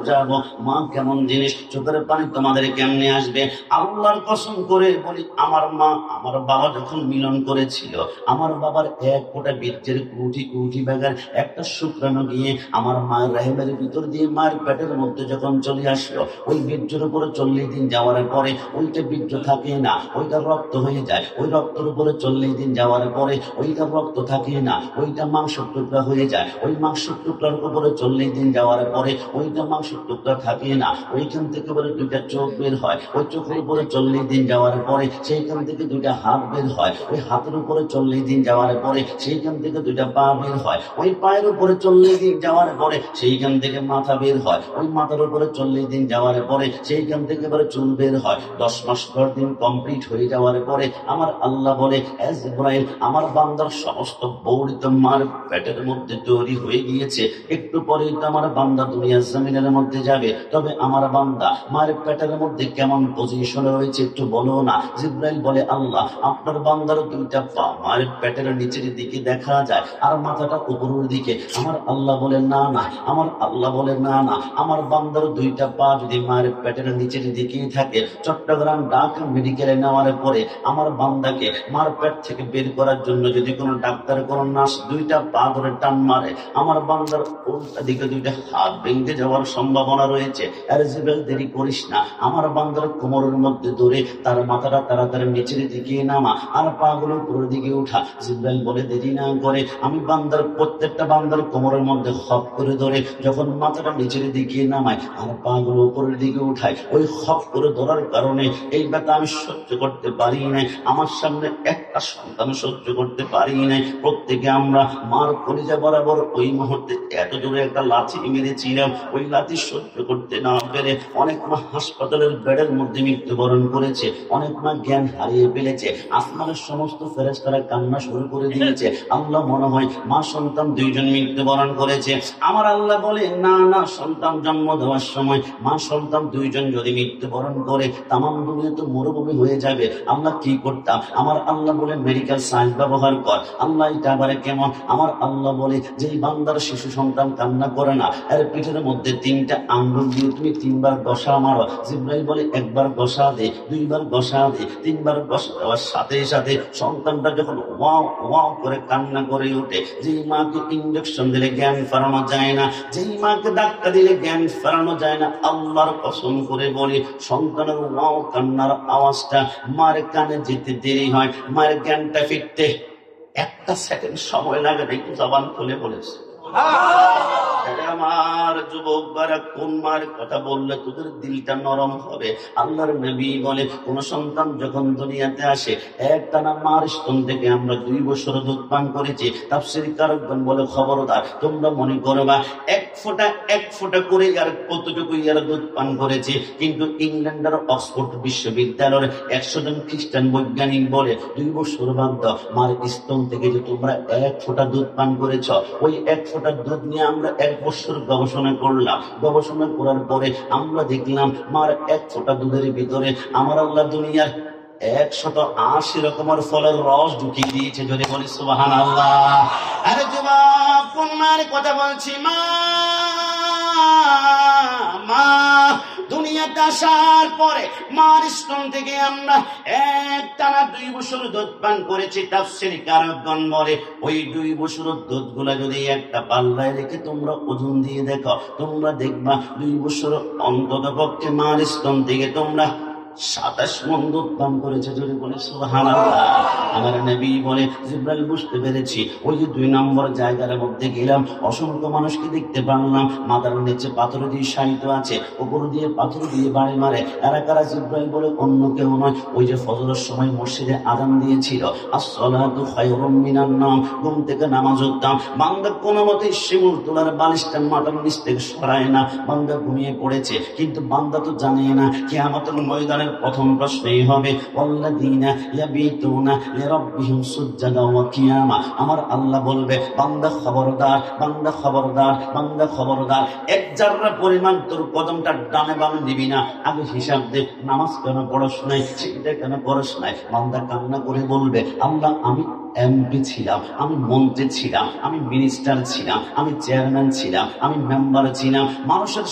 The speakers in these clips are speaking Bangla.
যাবো, মা কেমন জিনিস, চোখের পানি তোমাদের কেমনে আসবে। আল্লাহর কসম করে বলি, আমার মা আমার বাবা যখন মিলন করেছিল, আমার বাবার এক ফোঁটা বীর্যের কুটি কুটি ব্যাগের একটা শুক্রাণু গিয়ে আমার মায়ের রাহিমের ভিতর দিয়ে মায়ের পেটের মধ্যে যখন চলে আসলো, ওই বীর্যের উপরে 40 দিন যাওয়ার পরে ওইটা বীর্য থাকে না, ওইটা রক্ত হয়ে যায়। ওই রক্তের উপরে 40 দিন যাওয়ার পরে ওইটা রক্ত থাকে না, ওইটা মাংস টুকরা হয়ে যায়। ওই মাংস টুকরার উপরে 40 দিন যাওয়ার পরে ওইটা মাংস টুকরা থাকে না, ওইখান থেকে বলে 2টা চোখ বের হয়। ওই চোখের উপরে 40 দিন যাওয়ার পরে সেইখান থেকে 2টা হাত বের হয়। ওই হাতের উপরে 40 দিন যাওয়ার পরে সেইখান থেকে 2টা পা বের হয়। ওই পায়ের উপরে 40 দিন যাওয়ার পরে সেইখান থেকে মাথা বের হয়। ওই মাথার উপরে 40 দিন যাওয়ার পরে সেইখান থেকে এবারে চুল বের হয়। 10 মাস 10 দিন কমপ্লিট হয়ে যাওয়ার পরে আমার আল্লাহ বলে, জিবরাইল, আমার বান্দার সমস্ত বৌড়ি তো মার পেটের মধ্যে তৈরি হয়ে গিয়েছে, একটু পরেই তো আমার বান্দা দুনিয়ার জমিনের মধ্যে যাবে। তবে আমার বান্দা মায়ের পেটের মধ্যে কেমন পজিশনে রয়েছে একটু বলো না। জিবরাইল বলে, আল্লাহ, আপনার বান্দার 2টা পা মায়ের পেটের নিচের দিকে দেখা যায় আর মাথাটা উপরের দিকে। আমার আল্লাহ বলে, না না, আমার আল্লাহ বলে, না না, আমার বান্দার 2টা পা যদি মায়ের পেটের নিচের দিকেই থাকে, চট্টগ্রাম ঢাকা মেডিকেলে নেওয়ার পরে আমার বান্দাকে মার পেট থেকে বের করার জন্য যদি কোনো ডাক্তার কোনো নার্স 2টা পা ধরে টান মারে, আমার বান্দার উল্টা দিকে 2টা হাত ভেঙে যাওয়ার সম্ভাবনা রয়েছে। আর জিবরাইল, দেরি করিস না, আমার বান্দার কোমরের মধ্যে ধরে তার মাথাটা তাড়াতাড়ি নিচের দিকে নামা আর পা গুলো উপরের দিকে উঠা। জিবরাইল বলে, দেরি না করে আমি বান্দার প্রত্যেকটা বান্দার কোমরের মধ্যে হপ করে ধরে যখন মাথাটা নিচের দিকে নামায় আর পা গুলো উপরের দিকে উঠায়, ওই হপ করে ধরার কারণে এই ব্যথা আমি সহ্য করতে পারি নাই। আমার সামনে একটা সন্তান সহ্য করতে পারি নাই। প্রত্যেকে আমরা মার কলিজা বরাবর ওই মুহূর্তে এত জোরে একটা লাথি মেরেছিলাম, ওই লাথি সহ্য করতে না পেরে অনেক মা হাসপাতালের বেডের মধ্যে মৃত্যুবরণ করেছে, অনেক মা জ্ঞান হারিয়ে ফেলেছে। আসমানের সমস্ত ফেরেশতারা কান্না শুরু করে দিয়েছে। আল্লাহ মনে হয় মা সন্তান 2জন মৃত্যুবরণ করেছে। আমার আল্লাহ বলে, না না, সন্তান জন্ম দেওয়ার সময় মা সন্তান 2জন যদি মৃত্যুবরণ করে তামাম দুনিয়া তো মরুভূমি হয়ে যাবে। আমরা কি করতাম? আমার আল্লাহ বলে, মেডিকেল সায়েন্স ব্যবহার কর। আল্লাহ, এটা আবার কেমন? আমার আল্লাহ বলে, যেই বান্দার শিশু সন্তান কান্না করে না, এর পিঠের মধ্যে 3টা আঙ্গুল দিয়ে তুমি 3বার ঘষা মারো। জিবরাইল বলে, 1বার ঘষা দে, 2বার ঘষা দে, 3বার ঘষা দেওয়ার সাথে সাথে সন্তানটা যখন ওয়াও ওয়াও করে কান্না করে ওঠে, যেই মাকে ইঞ্জেকশন দিলে জ্ঞান ফেরানো যায় না, যেই মাকে ধাক্কা দিলে জ্ঞান ফেরানো যায় না, আল্লাহর কসম করে বলি, সন্তানের ওয়াও কান্নার আওয়াজটা মার কানে যেতে দেরি হয়, মায়ের জ্ঞানটা ফিরতে 1 সেকেন্ড সময় লাগে। একটু জবান খুলে বলেছে, আমার যুবকরা, কোন মার কথা বললে তোদের দিলটা নরম হবে? আল্লাহর নবী বলে, কোন সন্তান যখন দুনিয়াতে আসে, একটানা মার স্তন থেকে আমরা 2 বছর দুধ পান করেছি। তাফসীরকারগণ বলে, খবরদার, তোমরা মনে করবা এক ফোঁটা করে আর কতটুকু ইয়ার দুধ পান করেছে। কিন্তু ইংল্যান্ডের অক্সফোর্ড বিশ্ববিদ্যালয়ের 100 জন খ্রিস্টান বৈজ্ঞানিক বলে, 2 বছর বাদ মার স্তন থেকে যে তোমরা 1 ফোঁটা দুধ পান করেছ, ওই 1 ফোঁটা দুধ নিয়ে আমরা 1 বছর গবেষণা করলাম। গবেষণা করার পরে আমরা দেখলাম মার 1 ফোঁটা দুধের ভিতরে আমার আল্লাহ দুনিয়ার 180 রকমের ফলের রস ঢুকিয়ে দিয়েছে। যদি বলি সুবহানাল্লাহ। আরে যুবক, কোন মার কথা বলছি? মা দুনিয়াতে আসার পরে মার স্তন থেকে আমরা একটানা 2 বছর দুধ পান করেছি। তাফসীরকারগণ বলে, ওই 2 বছরের দুধ গুলা যদি একটা পাল্লায় রেখে তোমরা ওজন দিয়ে দেখো, তোমরা দেখবা 2 বছর অন্তত পক্ষে মার স্তন থেকে তোমরা 27 মণ দুধ পান করেছে। যদি বলে সুবহানাল্লাহ। আমার নবী বলে, জিবরাইল, বুঝতে পেরেছি। ওই যে 2 নম্বর জায়গার মধ্যে গেলাম, অসংখ্য মানুষকে দেখতে পারলাম, মাথার নিচে পাথর দিয়ে শায়িত আছে, উপর দিয়ে পাথর দিয়ে বাড়ি মারে। এরা কারা? জিবরাইল বলে, অন্য কেউ নয়, ওই যে ফজরের সময় মসজিদে আযান দিয়েছিল, আসসালাতু খায়রুম মিনান নাওম, ঘুম থেকে নামাজ পড়তাম, বান্দা কোনো মতে শিমুল তোলার বালিশটা মাথার নিচ থেকে সরায় না, বান্দা ঘুমিয়ে পড়েছে। কিন্তু বান্দা তো জানে না কিয়ামতের ময়দানের প্রথম প্রশ্নই হবে, ওয়াল্লাযীনা ইয়াবিতুনা লিরাব্বিহিম সুজদান ওয়া কিয়ামা। আমার আল্লাহ বলবে, বান্দা খবরদার, বান্দা খবরদার, বান্দা খবরদার, 1 জাররা পরিমাণ তোর কদমটা ডানে বামে দিবি না। আগে হিসাব দে, নামাজ কেন পড়স নাই, সেটা কেন পড়স নাই? বান্দা কান্না করে বলবে, আল্লাহ, আমি এমপি ছিলাম, আমি মন্ত্রী ছিলাম, আমি মিনিস্টার ছিলাম, আমি চেয়ারম্যান ছিলাম, আমি মেম্বার ছিলাম, মানুষের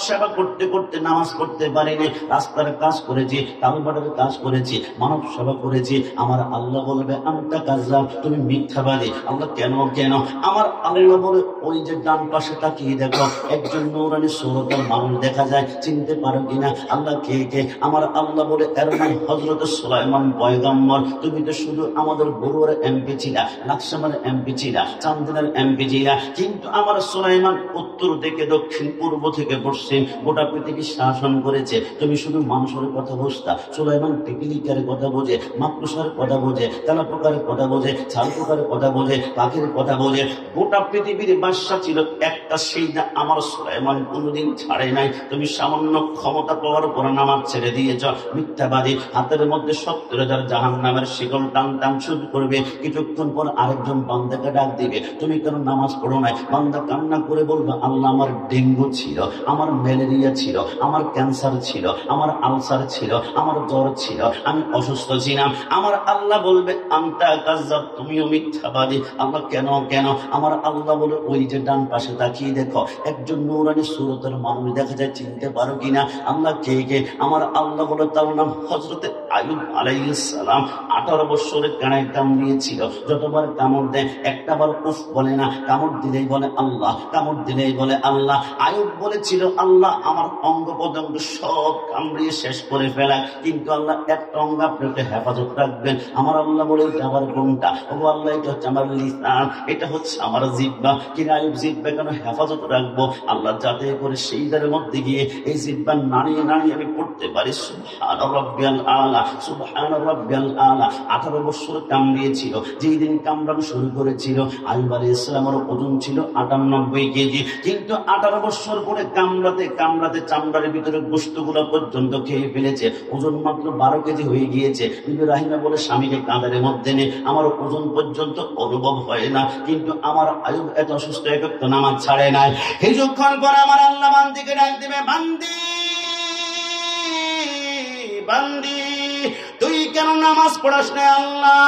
সেবা করতে করতে নামাজ পড়তে পারিনি, রাস্তার কাজ করেছি, কালবাটের কাজ করেছি, মানব সেবা করেছি। আমার আল্লাহ বলবে আনতা কাযযাব, তুমি মিথ্যাবাদী। আল্লাহ কেন কেন? আমার আল্লাহ বলে ওই যে ডান পাশে তাকিয়ে দেখো, একজন নূরানী সুরতের মানুষ দেখা যায়, চিনতে পারো কিনা? আল্লাহ কে কে? আমার আল্লাহ বলে এর নাম হযরত সুলাইমান পয়গম্বর। তুমি তো শুধু আমাদের বড়ুয়ার এমপি ছিলা, লাকসামের এমপি ছিলা, চান্দিনার এমপি ছিলা, কিন্তু আমার সুলাইমান উত্তর থেকে দক্ষিণ, পূর্ব থেকে পশ্চিম গোটা পৃথিবী শাসন করেছে। তুমি শুধু মানুষের কথা বুঝতা, সুলাইমান পিপিলিকার কথা বোঝে, মাকড়সার কথা বোঝে, তেলাপোকার কথা বোঝে, ছালপোকার কথা বোঝে, পাখির কথা বোঝে। গোটা পৃথিবীর বাদশা ছিল একটা, সেইটা আমার সুলাইমান কোনোদিন ছাড়ে নাই। তুমি সামান্য ক্ষমতা পাওয়ার পর নামাজ ছেড়ে দিয়েছ, মিথ্যাবাদী। হাতের মধ্যে 70,000 জাহান্নামের শিকল টান টান শুরু করবে, কিছুক্ষণ পর আরেকজন বান্দাকে ডাক দিবে, তুমি কেন নামাজ পড়ো নাই? বান্দা কান্না করে বলবে, আল্লাহ আমার ডেঙ্গু ছিল, আমার ম্যালেরিয়া ছিল, আমার ক্যান্সার ছিল, আমার আলসার ছিল, আমার জ্বর ছিল, আমি অসুস্থ ছিলাম। আমার আল্লাহ বলবে আনতা কাযযাব, তুমিও মিথ্যাবাদী। আল্লাহ কেন কেন? আমার আল্লাহ বলে ওই যে ডান পাশে তাকিয়ে দেখো, একজন নূরানী সুরতের মানুষ দেখা যায়, চিনতে পারো কিনা? আল্লাহ কে কে? আমার আল্লাহ বলে তার নাম হযরত আইয়ুব আলাইহিস সালাম। 18 বছরের কানায় কামড়িয়েছিল, যতবার কামড় দেয় একটাবার উফ বলে না, কামড় দিলেই বলে আল্লাহ, কামড় দিলেই বলে আল্লাহ। আইয়ুব বলেছিল, আল্লাহ আমার অঙ্গ প্রত্যঙ্গ সব কামড়িয়ে শেষ করে ফেলা, কিন্তু আল্লাহ একটা অঙ্গ আপনাকে হেফাজত রাখবেন। আমার আল্লাহ বলে এটা আবার কোনটা? ও আল্লাহ, এটা হচ্ছে আমার লিসান, এটা হচ্ছে আমার জিহ্বা। কিন্তু আইয়ুব জিহ্বা কেন হেফাজত রাখবো? আল্লাহ যাতে করে সেইটার মধ্যে গিয়ে এই জিহ্বা নাড়িয়ে নাড়িয়ে আমি পড়তে পারি সুবহান রাব্বিয়াল আলা, সুবহান রাব্বিয়াল আলা। 18 বছর কামড়িয়েছিল, যেই দিন কামড়ানো শুরু করেছিল আইয়ুব আলাইহিস সালামের ওজন ছিল 98 কেজি, কিন্তু 18 বছর পরে কামড়াতে কামড়াতে চামড়ার ভিতরে গোশতগুলো পর্যন্ত খেয়ে ফেলেছে, ওজন মাত্র 12 কেজি হয়ে গিয়েছে। কিন্তু রাহিমা বলে স্বামীকে কাঁধের মধ্যে নে, আমার ওজন পর্যন্ত অনুভব হয় না, কিন্তু আমার আইয়ুব এত অসুস্থ, একটু নামাজ ছাড়ে নাই। কিছুক্ষণ পর আমার আল্লাহ বান্দিকে ডাক দিবে, বান্দি বান্দি তুই কেন নামাজ পড়াস না? আল্লাহ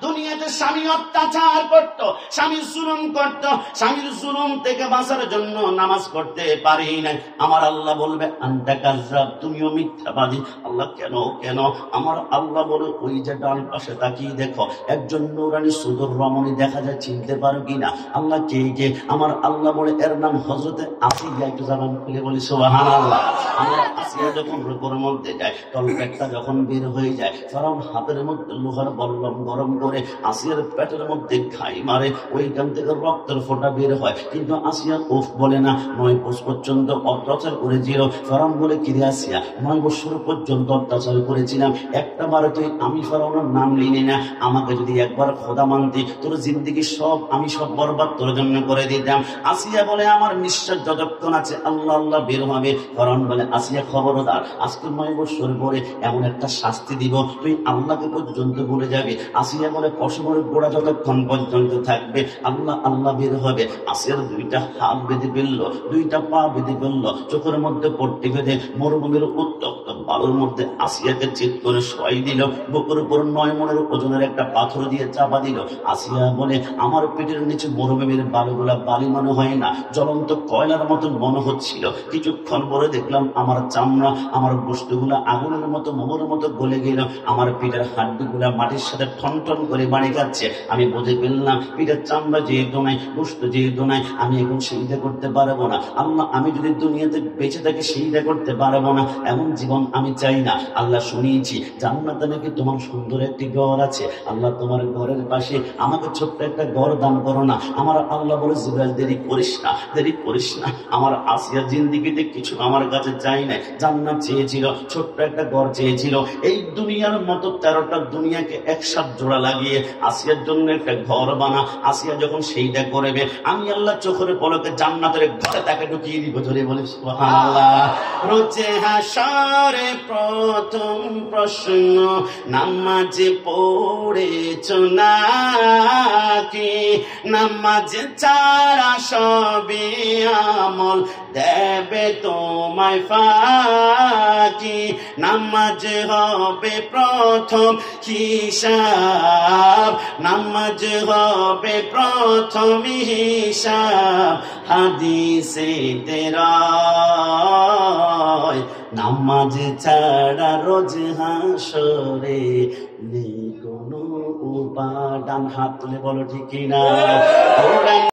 দুনিয়াতে স্বামী অত্যাচার করত, স্বামী জুলুম করত, স্বামীর জুলুম থেকে বাঁচার জন্য নামাজ পড়তে পারি নাই। আমার আল্লাহ বলবে আনতা কাযযাব, তুমিও মিথ্যাবাদী। আল্লাহ কেন কেন? আমার আল্লাহ বলে ওই যে ডান পাশে তাকিয়ে দেখো, একজন নূরানী সুদূর রমণী দেখা যায়, চিনতে পারো কিনা? আল্লাহ কে কে? আমার আল্লাহ বলে এর নাম হযরতে আসিয়া। একটু জানান খুলে বলি সুবহানাল্লাহ। আমরা আসিয়া যখন রূপের মধ্যে যায়, তলপেটটা যখন বের হয়ে যায়, ফেরাউন হাতের মধ্যে লোহার বল্লম গরম করে আসিয়ার পেটের মধ্যে ঘাই মারে, ওইখান থেকে রক্তের ফোঁটা বের হয়, কিন্তু আসিয়া উফ বলে না। 9 বছর পর্যন্ত অত্যাচার করেছিল। ফেরাউন বলে, কিরে আসিয়া, 9 বছর পর্যন্ত অত্যাচার করেছিলাম, একটা বারে তুই আমি ফেরাউনের নাম লিনি না, আমাকে যদি একবার খোদা মানতি, তোর জিন্দেগি সব আমি সব বরবাদ তোর জন্য করে দিতাম। আসিয়া বলে, আমার নিঃশ্বাস যতক্ষণ আছে আল্লাহ আল্লাহ বের হবে। ফেরাউন বলে, আসিয়া খবরদার, আজকে 9 বছর পরে এমন একটা শাস্তি দিব, তুই আল্লাহকে পর্যন্ত ভুলে যাবে। আসিয়া বলে, পশমের গোড়া যতক্ষণ পর্যন্ত থাকবে আল্লাহ আল্লাহ বের হবে। আসিয়ার 2টা হাত বেঁধে ফেললো, 2টা পা বেঁধে ফেললো, চোখের মধ্যে পট্টি বেঁধে মরুভূমির উত্তপ্ত বালুর মধ্যে আসিয়াকে চিৎ করে শোয়াই দিল। বুকের উপর 9 মণের ওজনের একটা পাথর দিয়ে চাপা দিল। আসিয়া বলে, আমার পেটের নিচে মরুভূমির বালুগুলা বালি মনে হয় না, জ্বলন্ত কয়লার মতো মনে হচ্ছিল। কিছুক্ষণ পরে দেখলাম আমার চামড়া, আমার গোশতগুলা আগুনের মতো মোমের মতো গলে গেল, আমার পিঠের হাড্ডিগুলা মাটির সাথে ঠন ঠন করে বাড়ি যাচ্ছে। আমি বুঝে ফেললাম পিঠের চামড়া যেহেতু নাই, গোশত যেহেতু নাই, আমি এখন সিজদা করতে পারবো না। আল্লাহ, আমি যদি দুনিয়াতে বেঁচে থাকি সিজদা করতে পারবো না, এমন জীবন আমি চাই না। আল্লাহ, শুনিয়েছি জান্নাতে নাকি তোমার সুন্দর একটি ঘর আছে, আল্লাহ তোমার ঘরের পাশে আমাকে ছোট্ট একটা ঘর দান করো না। আমার আল্লাহ বলে, জিবরাইল দেরি করিস না, দেরি করিস না। আমার আসিয়া জিন্দেগিতে কিছু আমার কাছে চাই না, জান্নাত চেয়েছিল, ছোট্ট একটা ঘর চেয়েছিল। এই দুনিয়ার মতো 13টা দুনিয়াকে একসাথে জোড়া লাগিয়ে আসিয়ার জন্য একটা ঘর বানা। আসিয়া যখন সেইটা করবে, আমি আল্লাহ চোখের পলকে জান্নাতের ঘরে তাকে ঢুকিয়ে দিব। ধরে বলে সুবহানাল্লাহ। রোজে হাসরে প্রথম প্রশ্ন, নামাজে পড়েছো নাকি? নামাজে ছাড়া সবই আমল দেবে তোমায় ফাঁকি। নামাজ হবে প্রথম হিসাব, নামাজ হবে প্রথম হিসাব। হাদিসে তেরায় নামাজ ছাড়া রোজ হাসরে নেই কোনো উপাদান। হাত তুলে বলো ঠিক কিনা।